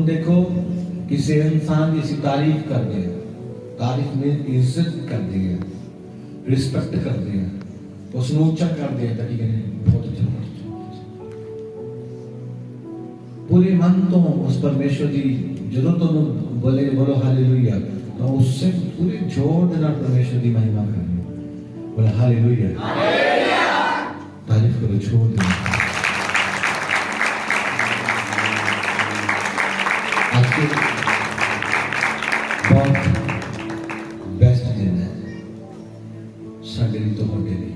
हुण देखो किसी इंसान की तारीफ करते हैं, तारीफ में इज्जत करते हैं, रिस्पेक्ट करते हैं, उसनूं उच्चा करते हैं ताकि बहुत अच्छा पूरे मन तो उस परमेश्वर की जो तुम बोले बोलो हालेलुया, तो उससे पूरे जोर देना परमेश्वर की महिमा करनी, बोले हालेलुया, तारीफ करो, छोड़ दो। आज के बहुत बेस्ट दिन है साडे लिए, तुहाडे लिए।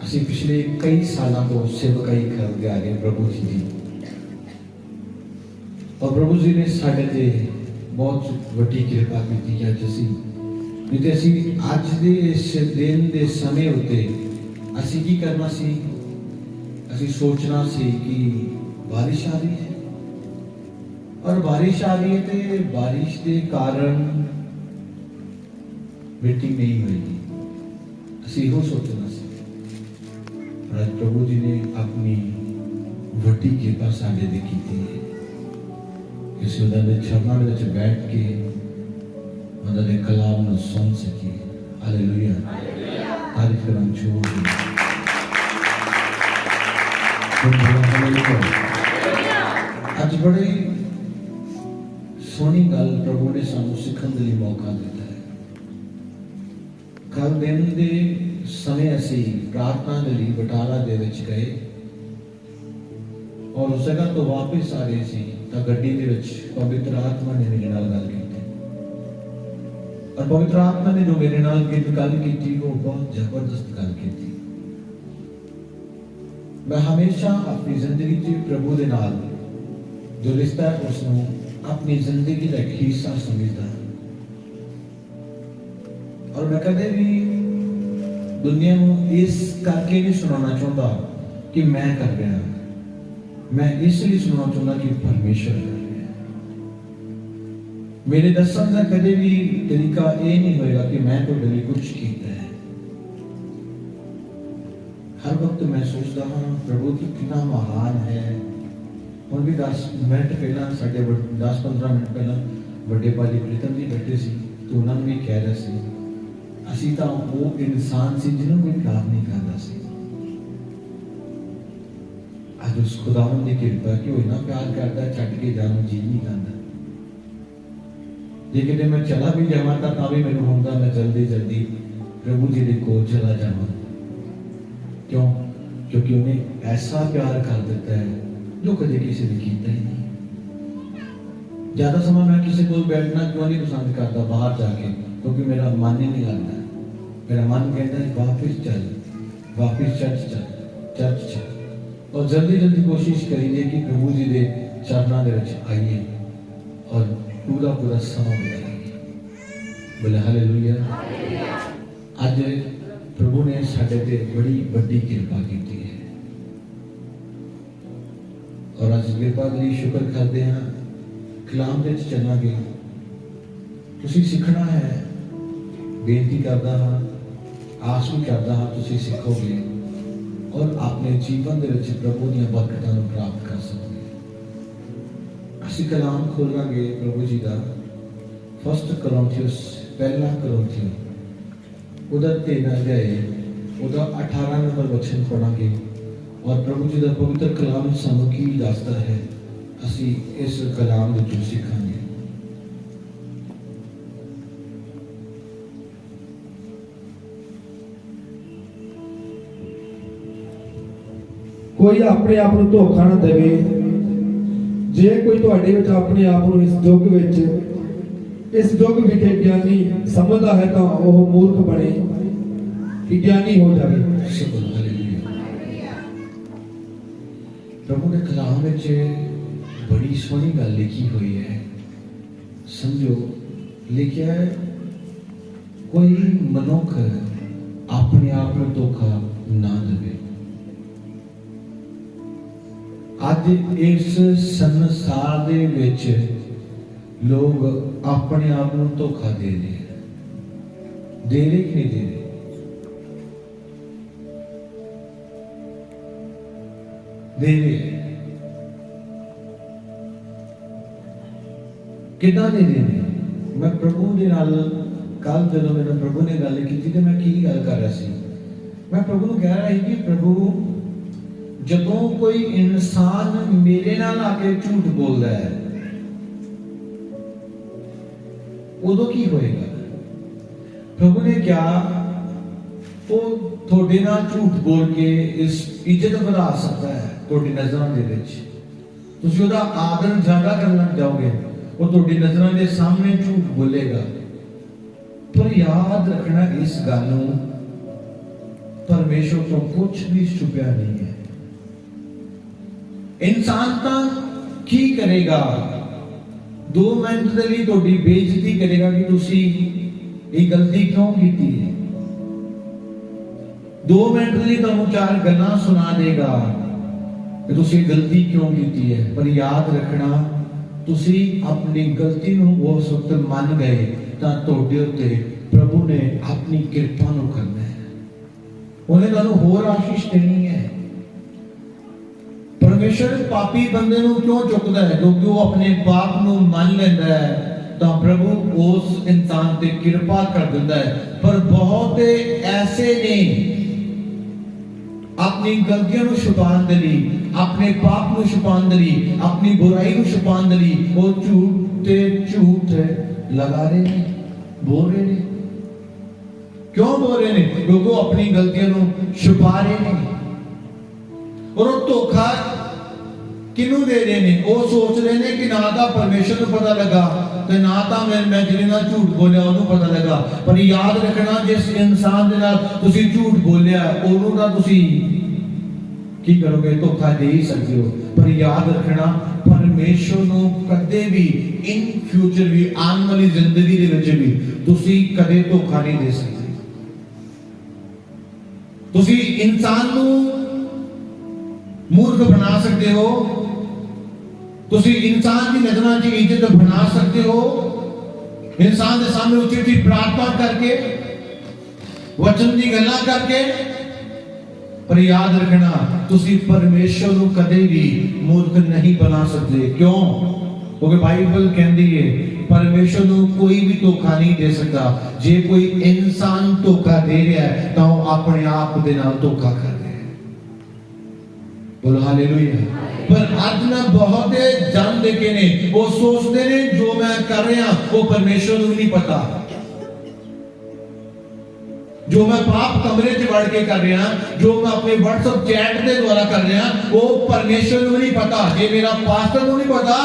ਅਸੀਂ पिछले कई सालों तो सेवकाई करते आ रहे प्रभु जी की, और प्रभु जी ने साडे ते बहुत वड्डी कृपा की है। नहीं तो असी अज के इस दिन के समय उत्ते असी की करना सी, असी सोचना सी कि बारिश आ रही है, और बारिश आ रही है तो बारिश के कारण मीटिंग नहीं होगी, असी यो सोचना सी। आज प्रभु जी ने अपनी वड्डी कृपा साडे ते कीती है कि असीं उन्हां दे चरनां दे विच बैठ के उन्हां दे कलाम नूं सुन सकीए। हालेलुया, तारीफ करन छोड़ दे। अज बड़ी सोहनी गल प्रभु ने सानूं सिखण दे लई मौका दिता है। कल दिन दे समय असी प्रार्थना के लिए बटाला दे विच गए, और उस जगह तो वापस आ रहे थे तो गड्डी दे विच पवित्र आत्मा ने मेरे नाल गल की, और पवित्र आत्मा ने जो मेरे नाल गल की वो बहुत जबरदस्त गल की। मैं हमेशा अपनी जिंदगी च प्रभु के नाल जो रिश्ता है उसनों अपनी जिंदगी का एक हिस्सा समझदा, और मैं कदे भी दुनिया को इस करके नहीं सुनाना चाहता कि मैं कर रहा, मैं इसलिए सुनाना चाहता कि परमेश्वर कर रहा है। मेरे दसन का कदे भी तरीका ये नहीं होएगा कि मैं तो लिए कुछ किया है। हर वक्त मैं सोचता हाँ प्रभु की कितना महान है। और भी 10 मिनट पहला साढ़े 10-15 मिनट पहला बड़े भाजी प्रीतम जी बैठे सी, तो उन्होंने भी कह रहे सी असी तो वो इंसान से जिन्होंने कोई प्यार नहीं करता सी। आज उस खुदावंद की कृपा कि वो इतना प्यार करता है, छड्ड के जाने जी नहीं करता। जे किते मैं चला भी जावां तां भी मैनूं हुंदा मैं जल्दी जल्दी प्रभु जी दे कोल चला जावां। क्यों? क्योंकि उन्हें ऐसा प्यार कर देता है जो कदे किसी ने किया ही नहीं। ज्यादा समय मैं किसी को बैठना क्यों नहीं पसंद करता बाहर जाके, क्योंकि मेरा मन ही नहीं लगता। मेरा मन कहता है वापिस चल, वापिस चर्च चल, और जल्दी जल्दी कोशिश करिए कि प्रभु जी के चरणों के विच आइए और पूरा पूरा समय बिताइए। बोले हालेलुया। आज प्रभु ने साडे ते बड़ी बड़ी कृपा की है, और आज कृपा के लिए शुक्र करते हैं। कलाम दे चलांगे, तुसीं सीखना है, बेनती करता हाँ, आस भी करता हाँ तुसीं सीखोगे और अपने जीवन दे विच प्रभु दी बरकतां नूं प्राप्त कर सकोगे। असीं कलाम खोलांगे प्रभु जी का 1 कोरिन्थियस, पहला कोरिन्थियस उदा 3 अध्याय उदा 18 नंबर वचन पढ़ांगे, और प्रभु जी का पवित्र कलाम सानूं की दसदा है, असीं इस कलाम विचों सीखांगे। कोई अपने आप को धोखा ना देवे। जे कोई तुहाडे विच अपने आप को इस युग विखे ज्ञानी समझदा है तो वह मूर्ख बने कि ज्ञानी हो जाए। प्रभु ने कलाम में बड़ी सोहनी गल लिखी हुई है। समझो लिखा है, कोई मनुख अपने आप को धोखा ना देवे। आज इस संसार दे विच लोग अपने आप को धोखा दे रहे हैं, दे रहे कि नहीं दे रहे? दे रहे। ਕਿੱਦਾਂ ਦੇ ਦਿਨ ਨੇ। ਮੈਂ ਪ੍ਰਭੂ ਦੇ ਨਾਲ ਕੱਲ ਜਦੋਂ ਮੈਨੂੰ ਪ੍ਰਭੂ ਨੇ ਗੱਲ ਕੀਤੀ ਤੇ ਮੈਂ ਕੀ ਗੱਲ ਕਰ ਰਿਹਾ ਸੀ, ਮੈਂ ਪ੍ਰਭੂ ਨੂੰ ਕਹਿ ਰਿਹਾ ਸੀ ਕਿ ਪ੍ਰਭੂ ਜਦੋਂ ਕੋਈ ਇਨਸਾਨ ਮੇਰੇ ਨਾਲ ਆ ਕੇ ਝੂਠ ਬੋਲਦਾ ਹੈ ਉਦੋਂ ਕੀ ਹੋਏਗਾ। ਪ੍ਰਭੂ ਨੇ ਕਿਹਾ ਉਹ ਤੁਹਾਡੇ ਨਾਲ ਝੂਠ ਬੋਲ ਕੇ ਇਸ ਇੱਜ਼ਤ ਵਧਾ ਸਕਦਾ ਹੈ ਤੁਹਾਡੀ ਨਜ਼ਰਾਂ ਦੇ ਵਿੱਚ, ਤੁਸੀਂ ਉਹਦਾ ਆਦਰ ਜ਼ਿਆਦਾ ਕਰਨ ਲੱਗ ਜਾਓਗੇ, ਉਹ ਤੁਹਾਡੀ ਨਜ਼ਰਾਂ ਦੇ ਸਾਹਮਣੇ ਝੂਠ ਬੋਲੇਗਾ। ਪਰ ਯਾਦ ਰੱਖਣਾ ਇਸ ਗੱਲ ਨੂੰ, ਪਰਮੇਸ਼ਰ ਤੋਂ ਕੁਝ ਵੀ ਛੁਪਿਆ ਨਹੀਂ ਹੈ। ਇਨਸਾਨ ਤਾਂ ਕੀ ਕਰੇਗਾ, 2 ਮਿੰਟ ਦੇ ਲਈ ਤੁਹਾਡੀ ਬੇਇੱਜ਼ਤੀ ਕਰੇਗਾ ਕਿ ਤੁਸੀਂ ਇਹ ਗਲਤੀ ਕਿਉਂ ਕੀਤੀ ਹੈ। 2 ਮਿੰਟ ਲਈ ਤੁਹਾਨੂੰ 4 ਗੱਲਾਂ ਸੁਣਾ ਦੇਗਾ ਕਿ ਤੁਸੀਂ ਗਲਤੀ ਕਿਉਂ ਕੀਤੀ ਹੈ। ਪਰ ਯਾਦ ਰੱਖਣਾ, ਤੁਸੀਂ ਆਪਣੀ ਗਲਤੀ ਨੂੰ ਉਸ ਵਕਤ ਮੰਨ ਗਏ ਤਾਂ ਤੁਹਾਡੇ ਉੱਤੇ ਪ੍ਰਭੂ ਨੇ ਆਪਣੀ ਕਿਰਪਾ ਨੂੰ ਕਰਨਾ ਹੈ, ਉਹਨੇ ਤੁਹਾਨੂੰ ਹੋਰ ਆਸ਼ੀਸ਼ ਦੇਣੀ ਹੈ। ਪਰਮੇਸ਼ਰ ਪਾਪੀ ਬੰਦੇ ਨੂੰ ਕਿਉਂ ਚੁੱਕਦਾ ਹੈ? ਕਿਉਂਕਿ ਉਹ ਆਪਣੇ ਪਾਪ ਨੂੰ ਮੰਨ ਲੈਂਦਾ ਹੈ ਤਾਂ ਪ੍ਰਭੂ ਉਸ ਇਨਸਾਨ ਤੇ ਕਿਰਪਾ ਕਰ ਦਿੰਦਾ ਹੈ। ਪਰ ਬਹੁਤ ਐਸੇ ਨੇ ਆਪਣੀ ਗਲਤੀਆਂ ਨੂੰ ਛੁਪਾਉਣ ਦੇ ਲਈ, ਆਪਣੇ ਪਾਪ ਨੂੰ ਛੁਪਾਉਣ ਦੇ ਲਈ, ਆਪਣੀ ਬੁਰਾਈ ਨੂੰ ਛੁਪਾਉਣ ਦੇ ਲਈ ਉਹ ਝੂਠ ਤੇ ਝੂਠ ਲਗਾ ਰਹੇ ਨੇ, ਬੋਲ ਰਹੇ ਨੇ। ਕਿਉਂ ਬੋਲ ਰਹੇ ਨੇ? ਕਿਉਂਕਿ ਉਹ ਆਪਣੀ ਗਲਤੀਆਂ ਨੂੰ ਛੁਪਾ ਰਹੇ ਨੇ। ਔਰ ਉਹ ਧੋਖਾ ਕਿਹਨੂੰ ਦੇ ਰਹੇ ਨੇ? ਉਹ ਸੋਚ ਰਹੇ ਨੇ ਕਿ ਨਾ ਤਾਂ ਪਰਮੇਸ਼ਰ ਨੂੰ ਪਤਾ ਲੱਗਾ ਤੇ ਨਾ ਤਾਂ ਮੈਂ ਜਿਹਦੇ ਨਾਲ ਝੂਠ ਬੋਲਿਆ ਉਹਨੂੰ ਪਤਾ ਲੱਗਾ। ਪਰ ਯਾਦ ਰੱਖਣਾ, ਜਿਸ ਇਨਸਾਨ ਦੇ ਨਾਲ ਤੁਸੀਂ ਝੂਠ ਬੋਲਿਆ ਉਹਨੂੰ ਤਾਂ ਤੁਸੀਂ ਕੀ ਕਰੋਗੇ? ਧੋਖਾ ਦੇ ਹੀ ਸਕਦੇ ਹੋ। ਪਰ ਯਾਦ ਰੱਖਣਾ, ਪਰਮੇਸ਼ਰ ਨੂੰ ਕਦੇ ਵੀ ਇਨ ਫਿਊਚਰ ਵੀ, ਆਉਣ ਵਾਲੀ ਜ਼ਿੰਦਗੀ ਦੇ ਵਿੱਚ ਵੀ ਤੁਸੀਂ ਕਦੇ ਧੋਖਾ ਨਹੀਂ ਦੇ ਸਕਦੇ। ਤੁਸੀਂ ਇਨਸਾਨ ਨੂੰ ਮੂਰਖ ਬਣਾ ਸਕਦੇ ਹੋ, ਤੁਸੀਂ ਇਨਸਾਨ ਦੀ ਨਜ਼ਰਾਂ 'ਚ ਇੱਜ਼ਤ ਬਣਾ ਸਕਦੇ ਹੋ, ਇਨਸਾਨ ਦੇ ਸਾਹਮਣੇ ਉੱਚੀ ਉੱਚੀ ਪ੍ਰਾਰਥਨਾ ਕਰਕੇ, ਵਚਨ ਦੀ ਗੱਲਾਂ ਕਰਕੇ। ਪਰ ਯਾਦ ਰੱਖਣਾ, ਤੁਸੀਂ ਪਰਮੇਸ਼ਰ ਨੂੰ ਕਦੇ ਵੀ ਮੂਰਖ ਨਹੀਂ ਬਣਾ ਸਕਦੇ। ਕਿਉਂ? ਕਿਉਂਕਿ ਬਾਈਬਲ ਕਹਿੰਦੀ ਹੈ ਪਰਮੇਸ਼ਰ ਨੂੰ ਕੋਈ ਵੀ ਧੋਖਾ ਨਹੀਂ ਦੇ ਸਕਦਾ। ਜੇ ਕੋਈ ਇਨਸਾਨ ਧੋਖਾ ਦੇ ਰਿਹਾ ਹੈ ਤਾਂ ਉਹ ਆਪਣੇ ਆਪ ਦੇ ਨਾਲ ਧੋਖਾ ਕਰ ਰਿਹਾ ਹੈ। ਬੋਲੋ ਹਾਲੇਲੂਇਆ। ਪਰ ਅੱਜ ਨਾ ਬਹੁਤ ਜਨ ਦੇਖੇ ਨੇ, ਉਹ ਸੋਚਦੇ ਨੇ ਜੋ ਮੈਂ ਕਰ ਰਿਹਾ ਉਹ ਪਰਮੇਸ਼ਰ ਨੂੰ ਨਹੀਂ ਪਤਾ। ਜੋ ਮੈਂ ਪਾਪ ਕਮਰੇ 'ਚ ਵੜ ਕੇ ਕਰ ਰਿਹਾ, ਜੋ ਮੈਂ ਆਪਣੇ WhatsApp ਚੈਟ ਦੇ ਦੁਆਰਾ ਕਰ ਰਿਹਾ, ਉਹ ਪਰਮੇਸ਼ਰ ਨੂੰ ਨਹੀਂ ਪਤਾ। ਜੇ ਮੇਰਾ ਪਾਸਟਰ ਨੂੰ ਨਹੀਂ ਪਤਾ,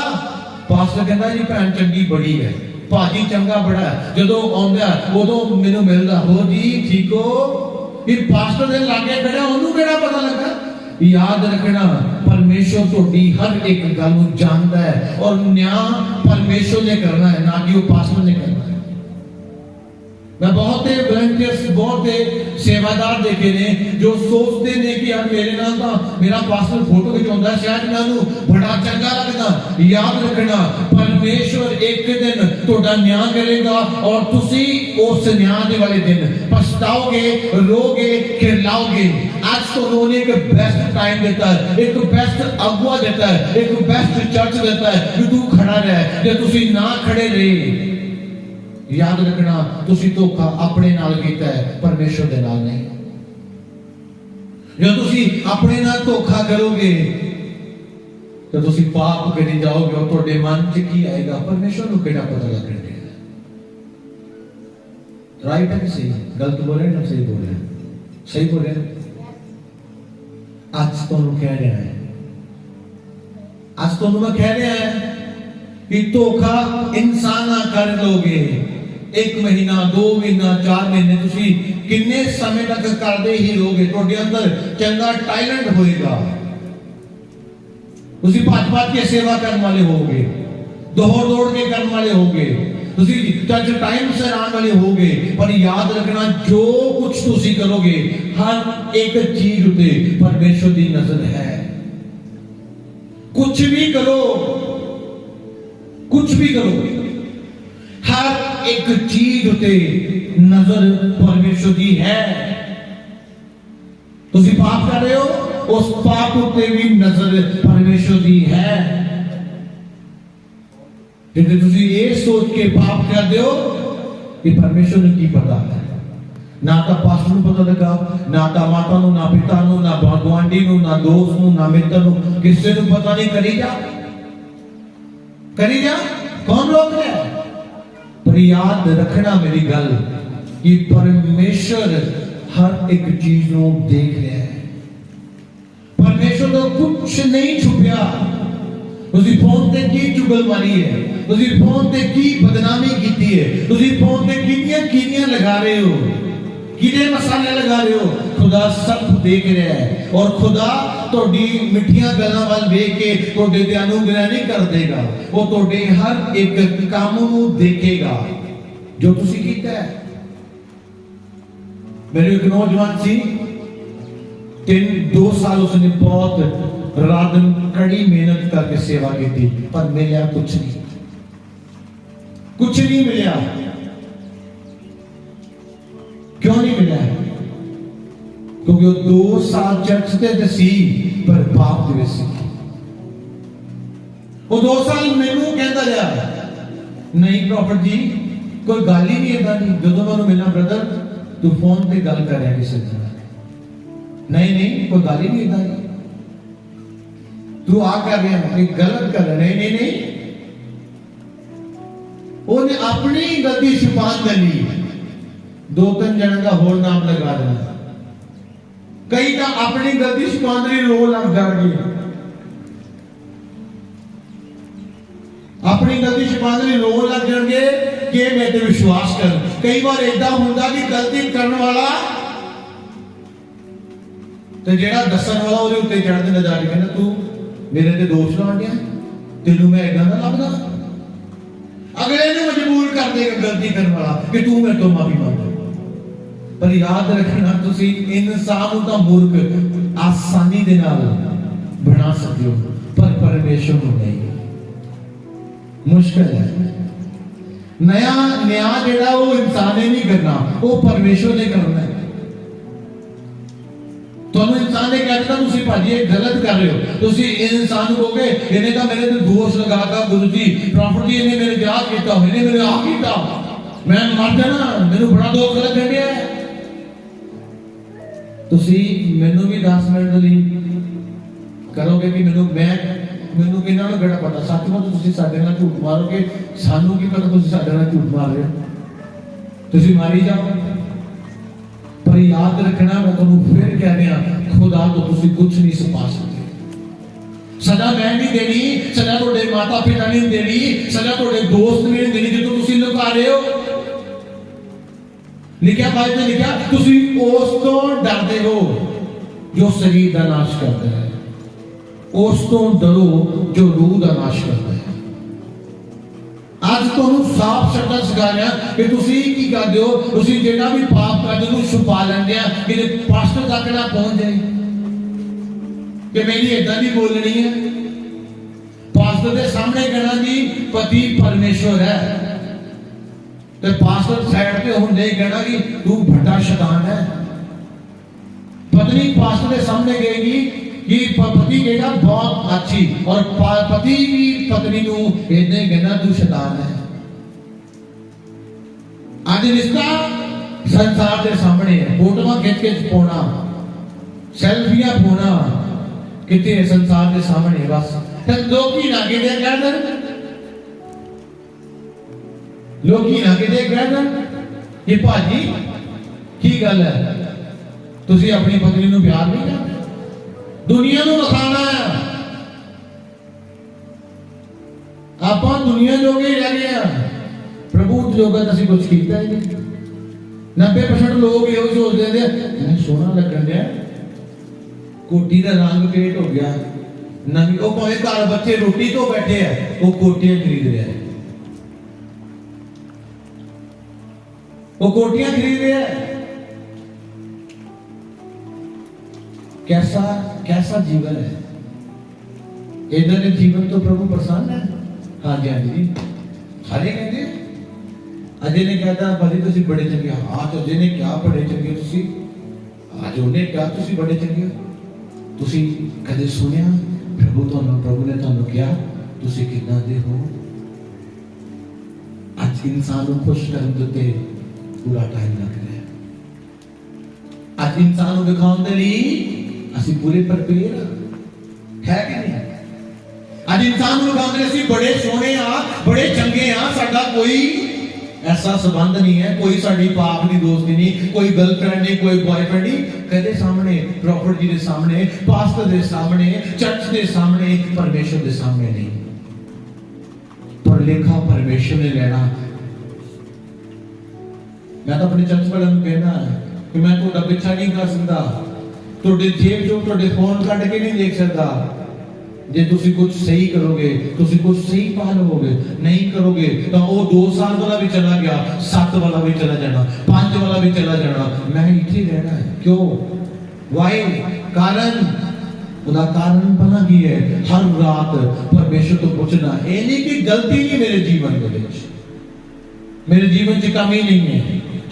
ਪਾਸਟਰ ਕਹਿੰਦਾ ਜੀ ਭੈਣ ਚੰਗੀ ਬੜੀ ਹੈ, ਭਾਜੀ ਚੰਗਾ ਬੜਾ ਹੈ, ਜਦੋਂ ਆਉਂਦਾ ਉਦੋਂ ਮੈਨੂੰ ਮਿਲਦਾ, ਹੋ ਜੀ ਠੀਕ ਹੋ। ਇਹ ਪਾਸਟਰ ਦੇ ਲਾਗੇ ਖੜਾ, ਉਹਨੂੰ ਕਿਹੜਾ ਪਤਾ ਲੱਗਾ? ਯਾਦ ਰੱਖਣਾ, ਪਰਮੇਸ਼ਰ ਤੁਹਾਡੀ ਹਰ ਇੱਕ ਗੱਲ ਨੂੰ ਜਾਣਦਾ ਹੈ ਔਰ ਨਿਆਂ ਪਰਮੇਸ਼ਰ ਨੇ ਕਰਨਾ ਹੈ, ਨਾ ਕਿ ਉਹ ਪਾਸਟਰ ਨੇ ਕਰਨਾ ਹੈ। मैं बहुत वॉलंटियर्स, बहुत सेवादार देखे ने जो सोचते ने कि यार मेरे नाल तां मेरा पास्टर फोटो खिचाउंदा, शायद मैनूं बड़ा चंगा लगदा। याद रखना, परमेश्वर एक दिन तुहाडा न्याय करेगा और तुसी उस न्याय दे वाले दिन पछताओगे, रोगे, खिलाओगे। आज तो उन्होंने एक बेस्ट टाइम देता है, एक बेस्ट अगुआ देता है, एक बेस्ट चर्च देता है कि तू खड़ा रह। जे तुसी ना खड़े रहे, याद रखना, तुसी धोखा अपने नाल कीता है, परमेश्वर दे नाल नहीं। जो तुसी अपने नाल धोखा करोगे तो तुसी पाप करी जाओगे और तुहाडे मन च की आएगा? परमेश्वर को केड़ा पता लगेगा? राइट है कि सही? गलत बोले ना सही बोले? सही बोले। आज तो कह रहा है, आज तो मैं कह रहा है कि धोखा इंसान ना कर लोगे। 1 महीना, 2 महीना, 4 महीने तुसी किन्ने समय तक करते ही रहोगे। तुहाडे अंदर चंगा टैलेंट होएगा, तुसी भज-भज के सेवा करने वाले होगे, दौड़-दौड़ के करने वाले होगे, तुसी चर्च टाइम से आने वाले होगे। पर याद रखना, जो कुछ तुसी करोगे हर एक चीज उते परमेश्वर की नजर है। कुछ भी करो, कुछ भी करो, हर एक चीज उते नजर परमेश्वर की है। तुसी पाप कर रहे हो, उस पाप उते भी नजर परमेश्वर की है। क्योंकि तुसी ये सोच के पाप कर दो कि परमेश्वर ने की पता है, ना तो पास्टर ਨੂੰ पता लगा, ना तो माता ਨੂੰ, ना पिता ਨੂੰ, ना गुआंढी ਨੂੰ, ना दोस्त ਨੂੰ, ना मित्र ਨੂੰ, किसी ਨੂੰ पता नहीं। करी जा कौन रोक रहा है? पर याद रखना मेरी गल कि परमेश्वर हर एक चीज को देख रहा है। परमेश्वर तो कुछ नहीं छुपया। उसी फोन ते की चुगल मारी है, उसी फोन ते की बदनामी की है, उसी फोन ते किनियां लगा रहे हो, किने मसाले लगा रहे हो। खुदा सब देख रहा है और खुदा तोड़ी मिठियां गल्लां वाल वेख के तोड़े ते अनुग्रह नहीं कर देगा, वो तोड़े हर एक काम को देखेगा जो तुसी कीता है। मेरे एक नौजवान सी 2 साल उसने बहुत रात दिन कड़ी मेहनत करके सेवा की थी, पर मिला कुछ नहीं मिला। क्यों नहीं मिला? क्योंकि वो 2 साल चर्च ते सी पर पाप दे सी। वो 2 साल मैनू कहता रहा, नहीं प्रॉफिट जी कोई गल ही नहीं इदा दी। जो मैं मिलना, ब्रदर तू फोन पे गल कर रहा किसी से, नहीं कोई गल ही नहीं इदा दी, तू आ कर रहा है गलत कर रहा। नहीं उन्हें अपनी गलती छुपाने के लिए 2-3 जन का होर नाम लगा देना। कई का अपनी गलती छुपाने रो लग जाएगी, अपनी गलती छुपाने रो लग जाएंगे कि मैं ते विश्वास कर। कई बार ऐसा होता कि गलती करने वाला तो जेड़ा दसन वाला ਉਹਦੇ ਉੱਤੇ ਚੜ੍ਹ ਕੇ ਨਜ਼ਰ ਕਹਿੰਦਾ ਤੂੰ ਮੇਰੇ ਤੇ ਦੋਸ਼ ਲਾਉਣ ਡਿਆ, ਤੈਨੂੰ ਮੈਂ ਇਦਾਂ ਦਾ ਲੱਗਦਾ। ਅਗਲੇ ਨੂੰ ਮਜਬੂਰ ਕਰ ਦੇਗਾ ਗਲਤੀ ਕਰਨ ਵਾਲਾ ਕਿ ਤੂੰ ਮੇਰੇ ਤੋਂ ਮਾਫੀ ਮੰਗ। पर याद रखना तुसी इंसान ਨੂੰ ਤਾਂ मूर्ख आसानी ਦੇ ਨਾਲ बना सकते हो, पर परमेश्वर ਨੂੰ नहीं। मुश्किल है। नया न्याय जेड़ा वो इंसान ने नहीं करना, वो परमेश्वर ने करना है। तो इंसान ने कह दिया तुसी भाजी गलत कर रहे हो, तुसी इंसान को कहोगे इन्हें तो मेरे ते दोष लगाता, गुरु जी प्रॉफिट जी इन्हें मेरे विआह किया, इन्हें मेरे आ किया, मैं मर जाना, मेनू बड़ा दुख लगन दिया है। तुसी मैनू भी 10 मिनट ਲਈ करोगे कि मैनू किन्ना ਨੂੰ गड़ा पता सच में तुसी साडे ਨਾਲ झूठ मारोगे, सानू की पता तुसी साडे ਨਾਲ झूठ मार रहे हो, तुसी मारी जाओ। पर याद रखना मैं तुहानू फिर कह रहा, खुदा तो तुसी कुछ नहीं छुपा सकते। सजा मैं नहीं देनी, सजा तुहाडे माता पिता नहीं देनी, सजा तुहाडे दोस्त नहीं देनी जो तुसी लुका रहे हो। लिखा बाइबल लिखा तुसी उस तो डरते हो जो शरीर का नाश करता है, उस तो डरो जो रूह का नाश करता है। आज तुहानू साफ शब्द सिखा रहा कि तुसी की करदे हो, तुसी जेड़ा भी पाप करदे हो छुपा लैंदे आ कि पास्टर तक ना पहुंच जाए कि मेरी इदां दी बोलनी है। पास्टर के सामने कहना जी पति परमेश्वर है, तो पास्टर साइड पे हम नहीं कहना कि तू बड़ा शैतान है। पत्नी पास्टर के सामने कहेगी कि पति कहेगा बहुत अच्छी, और पति भी पत्नी को इतना ही कहना तू शैतान है। आज रिश्ता संसार के सामने है, फोटो खिंच के पाना, सेल्फियां पाना कितने संसार के सामने बस लोग ही ना कहते कहते लोग ही ना कहते कहते कि भाजी की गल है, तुसी अपनी पत्नी को प्यार नहीं करते, दुनिया को दिखाना है। आप दुनिया जोगे ही रह गए, प्रभु जोगा तो कुछ किया ही नहीं। 90% लोग ये सोचते हैं सोना लगन दिया, कोटी का रंग पेट हो गया नवी, वो भावे घर बच्चे रोटी तो बैठे हैं, वो कोटियां खरीद रहे हैं, वो कोटियां खरीद रहे हैं। कैसा कैसा जीवन है, इधर के जीवन तो प्रभु प्रसन्न है। हाँ जी हाँ जी, सारे कहते अजय ने कहता भाजी तुसी बड़े चंगे, आज अजय ने क्या बड़े चंगे तुसी, आज उन्हें क्या तुसी बड़े चंगे। तुसी कदे सुनिया प्रभु ने तुहानू क्या तुसी किदां दे हो, इंसान को खुश करने के उत्ते पूरा टाइम लग रहा है। आज इंसान को दिखाने के लिए ਅਸੀਂ पूरे प्रिपेयर है कि नहीं? आज इंसान को दिखाने के लिए ਅਸੀਂ बड़े सोहने आ, बड़े चंगे आ, साडा कोई ऐसा संबंध नहीं है, कोई साडी पाप दी दोस्ती नहीं, कोई गर्लफ्रेंड नहीं, कोई बॉयफ्रेंड नहीं। कहते सामने प्रॉफिट जी के सामने, पास्टर के सामने, चर्च के सामने, परमेश्वर के सामने नहीं। पर लेखा परमेश्वर ने लेना। मैं तो अपने चर्च वालों को कहना कि मैं तो पीछा नहीं कर सकता, ਤੁਹਾਡੇ ਜੇਬ ਚੋਂ ਤੁਹਾਡੇ ਫੋਨ ਕੱਢ ਕੇ ਨਹੀਂ ਦੇਖ ਸਕਦਾ। ਜੇ ਤੁਸੀਂ ਕੁਝ ਸਹੀ ਕਰੋਗੇ, ਤੁਸੀਂ ਕੁਝ ਸਹੀ ਪਾ ਲਵੋਗੇ, ਨਹੀਂ ਕਰੋਗੇ ਤਾਂ ਉਹ 2 ਸਾਲ ਵਾਲਾ ਵੀ ਚਲਾ ਗਿਆ, 7 ਵਾਲਾ ਵੀ ਚਲਾ ਜਾਣਾ, 5 ਵਾਲਾ ਵੀ ਚਲਾ ਜਾਣਾ। ਮੈਂ ਇੱਥੇ ਰਹਿਣਾ ਹੈ। ਕਿਉਂ? ਵਾਈ ਕਾਰਨ ਉਹਦਾ ਕਾਰਨ ਬਣਾ ਕੀ ਹੈ? ਹਰ ਰਾਤ ਪਰਮੇਸ਼ਰ ਤੋਂ ਪੁੱਛਣਾ। ਇਹ ਨਹੀਂ ਕਿ ਗਲਤੀ ਨਹੀਂ ਮੇਰੇ ਜੀਵਨ ਦੇ ਵਿੱਚ, ਮੇਰੇ ਜੀਵਨ 'ਚ ਕਮੀ ਨਹੀਂ ਹੈ,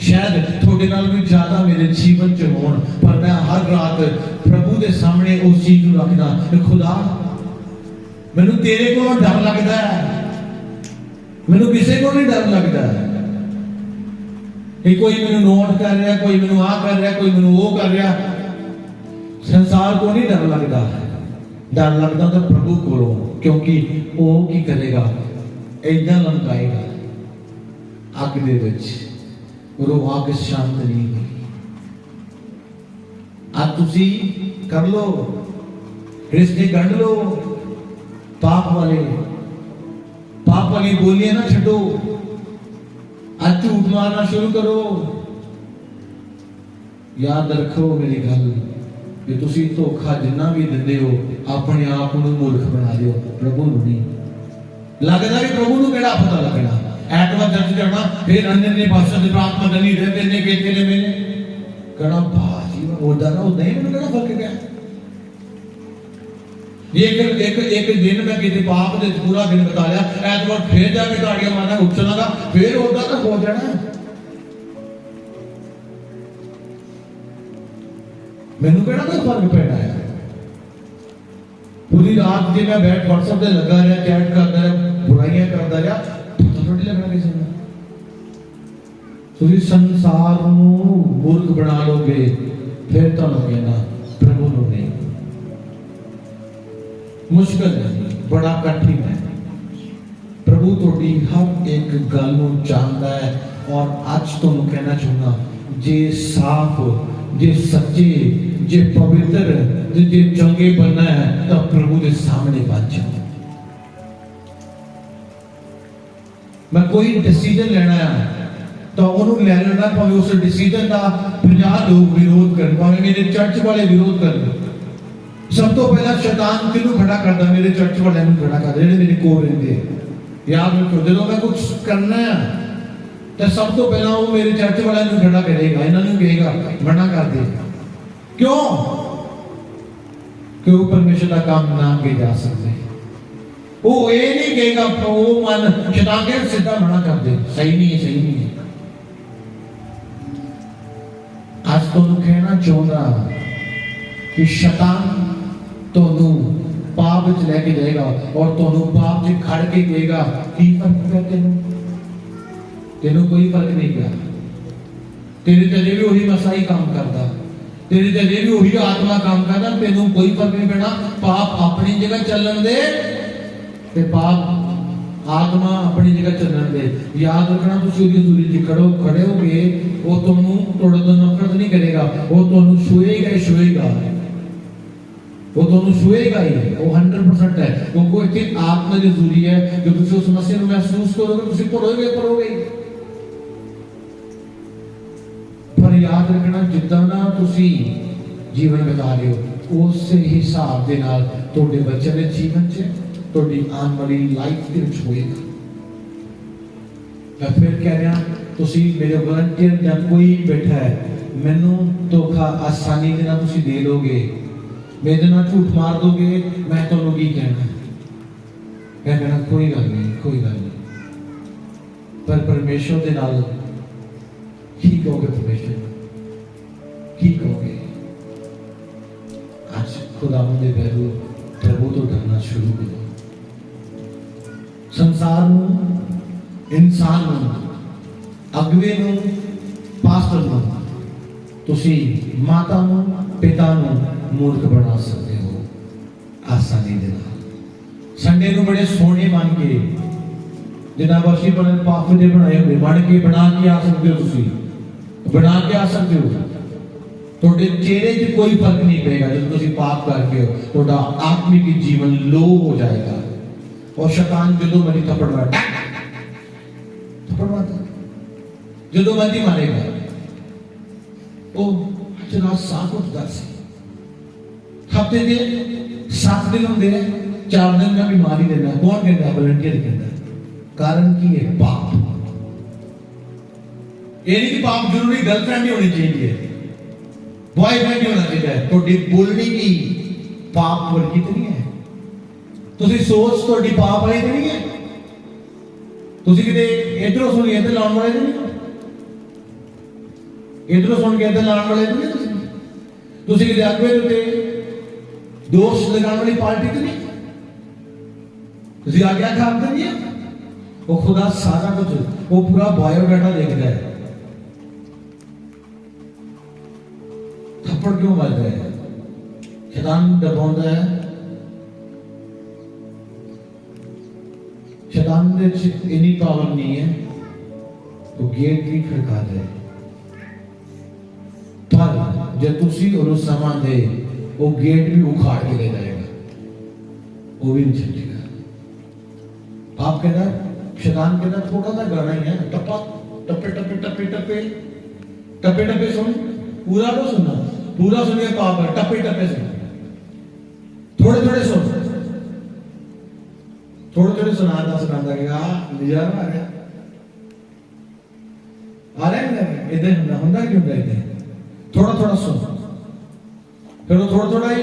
शायद थोड़े नाल भी ज्यादा मेरे जीवन च होण, पर मैं हर रात प्रभु के सामने उस चीज को रखना। खुदा मैनू तेरे को डर लगता है, मैनू किसी को नहीं डर लगता कि कोई मैनू नोट कर रहा, कोई मैनू आ कर रहा, कोई मैनू वो कर रहा। संसार को नहीं डर लगता, डर लगता तो प्रभु को, क्योंकि वो की करेगा, इदा लमकाएगा अग दे विच, और वो आग शांत नहीं होगी। आज तुसी कर लो, रिश्ते गढ़ लो, पाप वाली बोलियां ना छड्डो। आज झूठ मारना शुरू करो। याद रखो मेरी गल कि तुसी धोखा जिन्ना भी दिंदे हो, अपने आप को मूर्ख बना दियो, प्रभु नूं नहीं। लगदा भी प्रभु नूं केड़ा पता लगना। ऐतवार चर्च जाना, फिर अन्य भाषा से प्रार्थना करनी, रहते ने कहते ने मैंने कहना भाजी ओदा ना ओदा ही मैंने कहना फर्क क्या। ये एक दिन मैं किसी पाप दे पूरा दिन बिता लिया, ऐतवार फिर जाके ताड़ियां मारना उठना था, फिर ओदा तो हो जाना। मैनू कहना कोई फर्क पैना है। पूरी रात जे मैं बैठ व्हाट्सएप पे लगा रहा, चैट करता रहा, बुराइयां करता रहा, थोड़ी लगना किसी ने। तुसी संसार नूं मूर्ख बना लोगे, फिर तुहानूं कहना प्रभु नूं नहीं। मुश्किल है, बड़ा कठिन है। प्रभु तुहाडी हर एक गल नूं जानदा है। और अज तुहानूं कहना चाहुंदा, जे साफ, जे सच्चे, जे पवित्र, जे चंगे बनना है तो प्रभु के सामने बन जाओ। मैं कोई डिसीजन लेना है तो उन्होंने ले लेना, भावे उस डिसीजन का 50 लोग विरोध कर, भावे मेरे चर्च वाले विरोध कर। सब तो पहला शैतान किनू खड़ा करता? मेरे चर्च वाले खड़ा करता, जेडे मेरे कोल रहंदे। याद रखो, जो मैं कुछ करना है तो सब तो पहला वो मेरे चर्च वाले खड़ा करेगा, इन्होंने कहेगा मना कर दे। क्यों? क्यों परमेश्वर का काम ना किया जा सकते। वो ये नहीं कहेगा, वो मन शैतान के सीधा मना कर दे, सही नहीं है, सही नहीं है। आज तो कहना चाहूंगा कि शैतान तो पाप च लेके जाएगा और तो पाप च खड़ के कहेगा की फर्क पिया तेनों कोई फर्क नहीं पिया। तेरे चले भी वही मसाई काम करता, तेरे चले भी वही आत्मा काम करता, तेनों कोई फर्क नहीं पैना। पाप अपनी जगह चलन दे ते पाप आत्मा अपनी जगह चलन दे। याद रखना, तुसी उदी दूरी च खड़े होगे, वो तुहानू थोड़ा तो नफरत नहीं करेगा, वो तुहानू छुएगा ही छुएगा, वो तुहानू छुएगा ही, वो 100% है। क्योंकि इत्थे आत्मा दी दूरी है, जो तुसी उस मसीह नू महसूस करोगे, तुसी पढ़ोगे। पर याद रखना, जिद्दां ना तुसी जीवन बिता रहे हो, उस हिसाब दे नाल तुहाडे बच्चे दे जीवन च थोड़ी आने वाली लाइफ के विच होएगा। मैं फिर कह रहा, तुसी मेरे वॉलंटियर या कोई बैठा है, मैनू धोखा आसानी के नाल तुसी दे लोगे, मेरे नाल झूठ मार दोगे, मैं तुहानू की कहना? मैं कहना कोई गल नहीं, कोई गल नहीं। पर परमेश्वर दे नाल की कहोगे? परमेश्वर की कहोगे? आज खुदावंद दे बैरू प्रभु तो डरना शुरू करो। संसार इंसान अगवे पास्टर तुसी माता पिता मूर्ख बना सकते हो आसानी दे नाल। संडे को बड़े सोने बन के जिन्ना वर्षी बने पाप दे बनाए हुए बन के बना के आ सकते हो, तुसी बना के आ सकते हो। थोड़े चेहरे से कोई फर्क नहीं पड़ेगा जब तुसी पाप करके हो, थोड़ा आत्मिक जीवन लो हो जाएगा। और शैतान जो मर्जी थप्पड़ मारता जो मर्जी मारेगा। ओ चला साफ उठता सी हफ्ते के 7 दिन होंगे, 4 दिन में बीमारी देना कौन कहता है? वॉलंटियर कहता है। कारण की है पाप। ये नहीं कि पाप जरूरी गर्लफ्रेंड ही होनी चाहिए, बॉयफ्रेंड ही होना चाहिए। तो बोलने की पाप पर कितनी है? तुसी सोच तो पाप वाली नहीं है। तुसी किते इधरों सुन इधर लाने वाले नहीं, इधरों सुन के इधर लाने वाले नहीं। तुसी किते अगवे ते दोष लगाने वाली पार्टी तो नहीं। तुसी आज्ञा खाते नहीं है। वो खुदा सारा कुछ वो पूरा बायोडाटा देखता है। थप्पड़ क्यों मारता है? शैतान दबाता है। शैतान दे इतनी पावर नहीं है तो गेट भी खड़का दे, पर जब तुसी और समा दे वो गेट भी उखाड़ के ले जाएगा, वो भी नहीं छूटेगा। पाप कहता शैतान कहता थोड़ा सा गाना ही है, टप्पा टप्पे टप्पे टप्पे टप्पे टप्पे टप्पे सुन, पूरा तो सुनना, पूरा सुनिए पाप है, टप्पे टप्पे सुन, थोड़े थोड़े सुन, थोड़े थोड़े सुनाता सुनाता कि नजारा आ रहा है इधर होंगे क्यों कहते हैं? थोड़ा थोड़ा सुन, फिर वो थोड़ा थोड़ा ही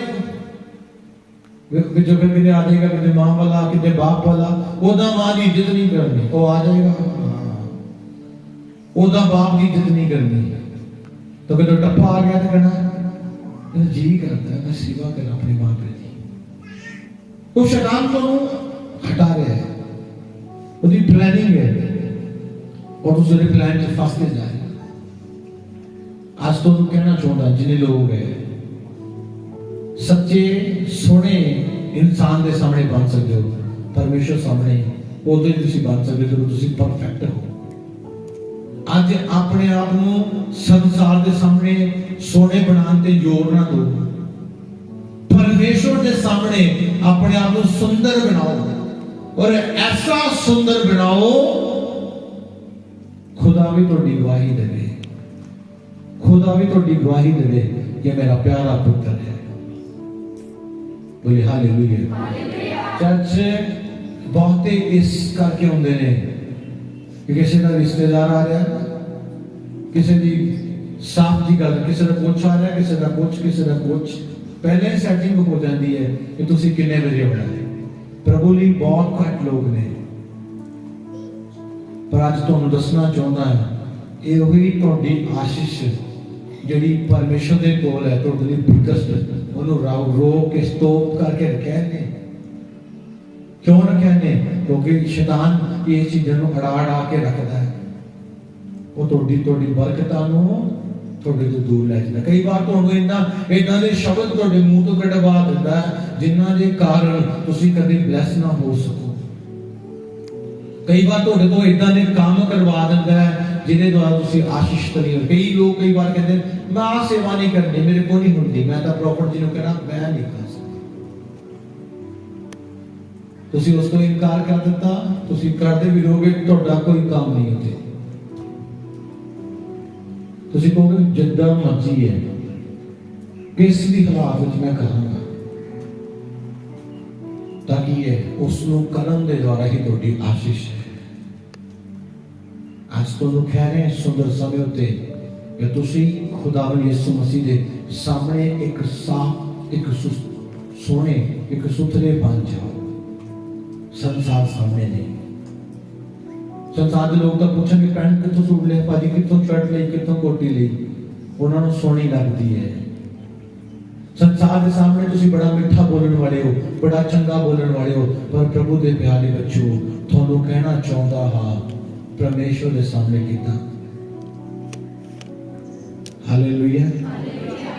जो फिर कितने आ जाएगा, कितने माँ वाला कितने बाप वाला, ओदा माँ की इज्जत नहीं करनी, वो आ जाएगा। ओदा बाप की इज्जत नहीं करनी, तो फिर तो टप्पा आ गया तो कहना जी करता है मैं सेवा करा अपनी माँ पे जी। तो शैतान को हटा रहे हैं, उसकी प्लानिंग है और दूसरे प्लान से फंसते जाए। आज तो कहना चाहता जिन्हें लोग हैं सच्चे सोने इंसान के सामने बन सकते हो, परमेश्वर सामने उदो ही तुसी बन सकते हो जब तुसी परफेक्ट हो। आज अपने आप को संसार के सामने सोने बनाने ते जोर ना दो, परमेश्वर के सामने अपने आप को सुंदर बनाओ और ऐसा सुंदर बनाओ खुदा भी थोड़ी गवाही देवे, खुदा भी थोड़ी गवाही देवे कि मेरा प्यारा पुत्र है। बोले हालेलुया। चर्च बहुत ही इस करके होंगे ने कि किसी का रिश्तेदार आ रहा, किसी की साफ जी गल, किसी का कुछ आ रहा, किसी का कुछ, किसी का कुछ, पहले सेटिंग हो जाती है कि तुसी कितने बजे होना है। प्रभु लिए बहुत घट लोग ने, पर आज तुहानू दसना चाहता है ये वही तुहाडी आशीष जिहड़ी परमेश्वर दे कोल है, तुहाडे लिए बिगेस्ट ਉਹਨੂੰ ਰੋਕ ਕੇ ਸਟੋਪ ਕਰਕੇ ਰੱਖਿਆ ਨੇ। ਕਿਉਂ ਰੱਖਿਆ ਨੇ? ਕਿਉਂਕਿ ਸ਼ੈਤਾਨ ਇਹ ਚੀਜ਼ਾਂ ਨੂੰ ਅੜਾ ਕੇ ਰੱਖਦਾ ਹੈ। ਉਹ ਤੁਹਾਡੀ ਬਰਕਤਾਂ ਨੂੰ ਤੁਹਾਡੇ ਤੋਂ ਦੂਰ ਲੈ ਜਾਂਦਾ। ਕਈ ਵਾਰ ਤੁਹਾਨੂੰ ਇਦਾਂ ਦੇ ਸ਼ਬਦ ਤੁਹਾਡੇ ਮੂੰਹ ਤੋਂ ਕਢਵਾ ਦਿੰਦਾ ਜਿਨ੍ਹਾਂ ਦੇ ਕਾਰਨ ਤੁਸੀਂ ਕਦੇ ਬਲੈਸ ਨਾ ਹੋ ਸਕੋ। ਕਈ ਵਾਰ ਤੁਹਾਡੇ ਤੋਂ ਇਦਾਂ ਦੇ ਕੰਮ ਕਰਵਾ ਦਿੰਦਾ ਜਿਹਦੇ ਦੁਆਰਾ ਤੁਸੀਂ ਆਸ਼ੀਸ਼ਿਤ ਨਹੀਂ ਹੋ। ਕਈ ਲੋਕ ਕਈ ਵਾਰ ਕਹਿੰਦੇ मैं आ सेवा नहीं करनी, मेरे को नहीं होती, मैं तो प्रॉपर जी कहना मैं नहीं कर सकती। तुसी उसको इनकार कर देता, तुसी करते भी रहोगे ਤੁਹਾਡਾ कोई काम नहीं होते। तुसी कहोगे जिद्दां मर्जी है किस भी हालात में मैं करांगा, ताकि ये उसनु करम दे द्वारा ही ਤੁਹਾਡੀ आशीष है। आज तो कह रहे हैं सुंदर समय होते कि तुसी खुदावन यीशु मसीह के सामने एक साफ, एक सोने, एक सुथरे बन जाओ। संसार सामने नहीं। संसार के लोग तो पूछेंगे पैंट कितों सूट लिया भाजी, कितों शर्ट ली, कितों कोटी ली, उन्होंने सोनी लगती है। संसार के सामने तुसी बड़ा मिठा बोलने वाले हो, बड़ा चंगा बोलने वाले हो, पर प्रभु के प्यारे बच्चों थानू कहना चाहता हाँ परमेश्वर के सामने किया। हालेलुया।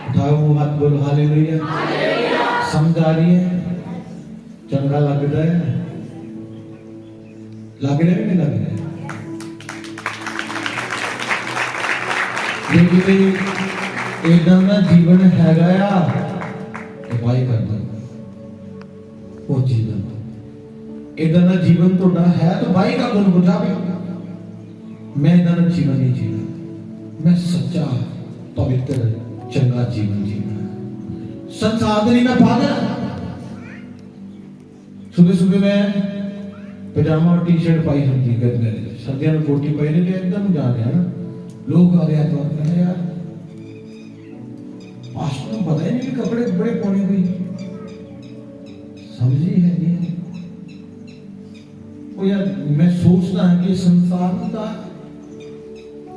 उठाओ मुंह हाथ बोलो हालेलुया। समझ आ रही है? चंगा लग रहा है? लग रहा है नहीं लग रहा है? इदा का जीवन हैगा भाई करना वो जीवन इदा का जीवन थोड़ा है तो भाई का गुण बुझा भी। मैं इदा का जीवन नहीं जीना, मैं सच्चा पवित्र चंगा जीवन जीना। संसार नहीं मैं पागल। सुबह सुबह मैं पजामा और टी शर्ट पाई होती गर्मी सर्दियों में कोटी पाई नहीं एकदम जा रहे हैं लोग आ रहे तो कहते यार पास्टर को पता ही नहीं कि कपड़े कपड़े पौने हुई समझी है नहीं। वो यार मैं सोचता है कि संसार का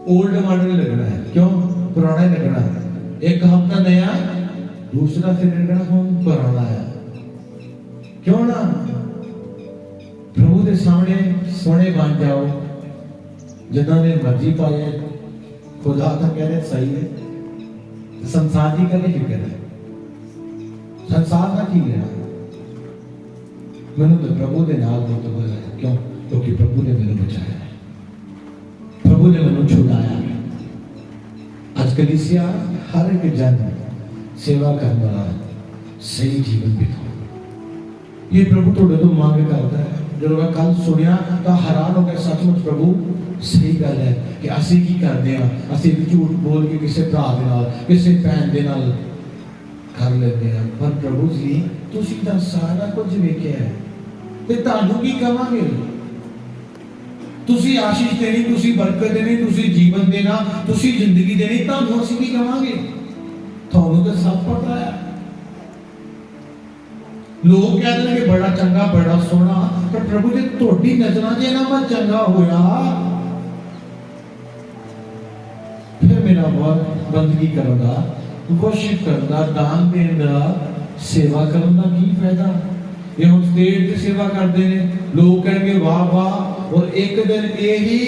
ओल्ड मॉडल लगना है। क्यों? पुराना ही लगना है। एक हफ्ता नया दूसरा फिर लगना हम पुराना है। क्यों ना प्रभु के सामने सोने बन जाओ जिन्होंने ने मर्जी पाए। खुदा तो कह रहे सही है। संसार की कभी फिक्र है? संसार का की लेना? मैंने तो प्रभु के नाल बहुत बोला है। क्यों? क्योंकि प्रभु ने मैंने बचाया है, प्रभु ने मैंने छुड़ाया। आज कलीसिया हर एक जन सेवा करने वाला सही जीवन बिताओ। ये प्रभु थोड़े तो मांग करता है। जो मैं कल सुनिया तो हैरान हो गया। सचमुच प्रभु सही गल है कि असी की करते हैं, असी झूठ बोल के किसी भरा के नाल किसी भैन के नाल कर लेते हैं। पर प्रभु जी तुसी तो सारा कुछ वेख्या है ते तुहानू की कहांगे? तुसी आशीष देनी, तुसी बरकत देनी, तुसी जीवन देना, तुसी जिंदगी देनी, तुहानू असी की कहांगे? तुहानू तो सब पता है। लोग कहते हैं कि बड़ा चंगा बड़ा सोना, पर प्रभु जी थोड़ी नजर च ना मैं चंगा होया फिर मेरा बंदगी करना, वर्शिप करना, दान देना, सेवा करना की फायदा? ये हम स्टेज पे सेवा करते हैं, लोग कहेंगे वाह वाह, और एक दिन यही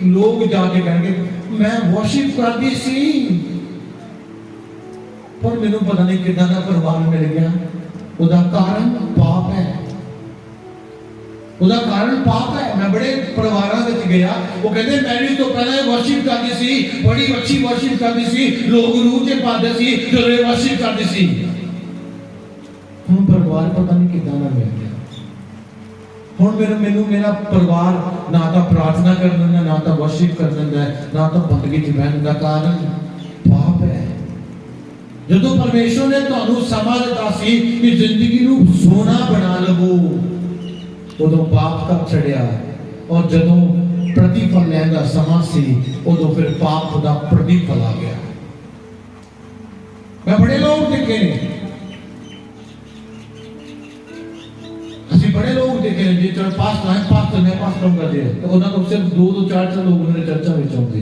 लोग जाके कहेंगे मैं वर्शिप करती सी पर मैनू पता नहीं कितना का परिवार मिल गया। उदा कारण पाप है। उदा कारण पाप है। मैं बड़े परिवारों में गया, वो कहते मैरिज तो पहले वर्शिप करती सी, बड़ी अच्छी वर्शिप करती सी, लोग रूह से पाते सी, जो वर्शिप करती सी। हम परिवार पता नहीं कितना ना मिल गया। हुण मैनू मेरा परिवार ना तो प्रार्थना कर देंदा, ना तो वर्शिप कर देंदा है, ना तो बंदगी च बहन का कारण पाप है। जदों परमेश्वर ने तुहानू समा दिता सी कि जिंदगी नू सोना बना लवो, उदों पाप का चढ़िया, और जदों प्रतिफल लैण दा समा सी उदों फिर पाप दा प्रतिफल आ गया। मैं बड़े लोग देखे ने, ਅਸੀਂ बड़े लोग देखे ने जो पास्टर ने पास्टर करते हैं तो उन्होंने तो सिर्फ 2-4 लोग मेरे चर्चा में आते।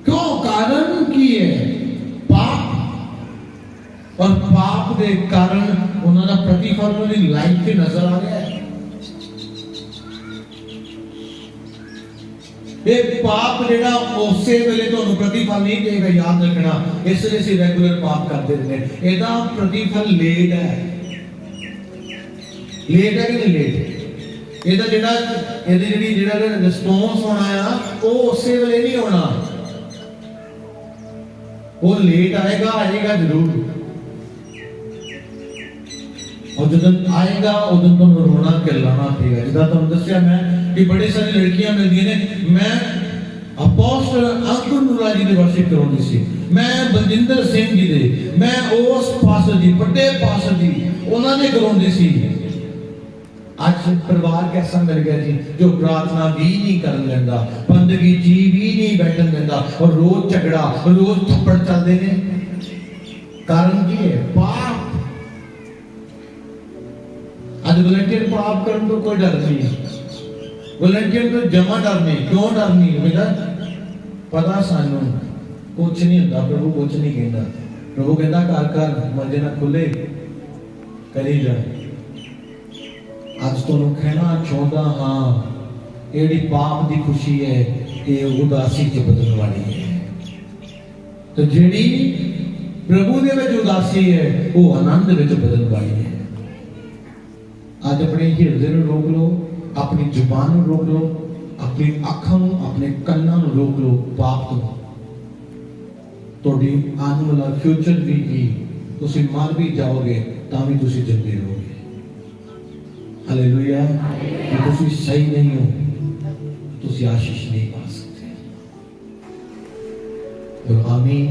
क्यों? कारण की है पाप, और पाप के कारण उन्होंने प्रतिफल उन्होंने लाइफ के नजर आ रहा है। एक पाप जेड़ा उसे वेले तो प्रतिफल नहीं देगा, याद रखना। इसलिए ਅਸੀਂ रेगुलर पाप करते रहते। ਇਹਦਾ प्रतिफल लेट है। लेट है कि नहीं लेट? ਇਹਦਾ ਜਿਹੜਾ ਇਹਦੀ ਜਿਹੜੀ ਜਿਹੜਾ ਰਿਸਪੌਂਸ ਹੋਣਾ ਆ ਉਹ ਉਸੇ ਵੇਲੇ नहीं होना, वो लेट आएगा जरूर। और जब आएगा उदों तो रोना चिल्लाना पड़ेगा। जिदा तुम दसिया मैं कि बड़े सारी लड़कियां मिलती ने, मैं अपोस्टल अंकुर नूरा जी की वर्शिप करवाती सी, मैं बलजिंदर सिंह जी दे, मैं उस पास्टर जी बड़े पास्टर जी उन्होंने करवाती सी। आज परिवार कैसा मिल गया जी जो प्रार्थना भी नहीं कर लेंदा, बंदगी जी भी नहीं बैठन देंदा, और रोज झगड़ा रोज थप्पड़ चलते हैं। कारण की है? पाप। आज वॉलंटियर पाप करने तो कोई डर नहीं है, वॉलंटियर तो जमा डर नहीं। क्यों डर नहीं? बेटा पता सानू कुछ नहीं होता, प्रभु कुछ नहीं कहता। प्रभु कहता घर घर मजे ना खुले करी जा। आज तो कहना चाहता हाँ ये जिहड़ी पाप की खुशी है ये उदासी च बदलने वाली है। तो जिहड़ी प्रभु दे विच उदासी है वो आनंद विच बदलने वाली है। आज अपने हिरदे नूं रोक लो, अपनी जुबान नूं रोक लो, अपनी अखां नूं, अपने कन्नां नूं रोक लो पाप तो। तुहाडी आने वाला फ्यूचर भी तुसीं मर भी जाओगे तां भी तुसीं जिंदे रहोगे। हालेलुया। कि तुसीं सही नहीं हो, तुसीं आशीष नहीं पा सकते। तो आमीन।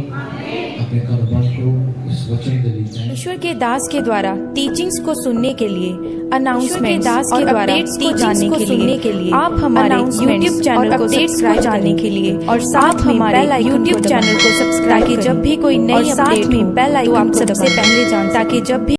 अपने घर बंद करो इस वचन के लिए। ईश्वर के दास के द्वारा टीचिंग्स को सुनने के लिए, अनाउंसमेंट दास के द्वारा टीचिंग्स को सुनने के लिए आप हमारे YouTube चैनल को सब्सक्राइब करने के लिए और साथ हमारे YouTube चैनल को सब्सक्राइब ताकि जब भी कोई नई अपडेट हो तो आप सबसे पहले जान ताकि जब भी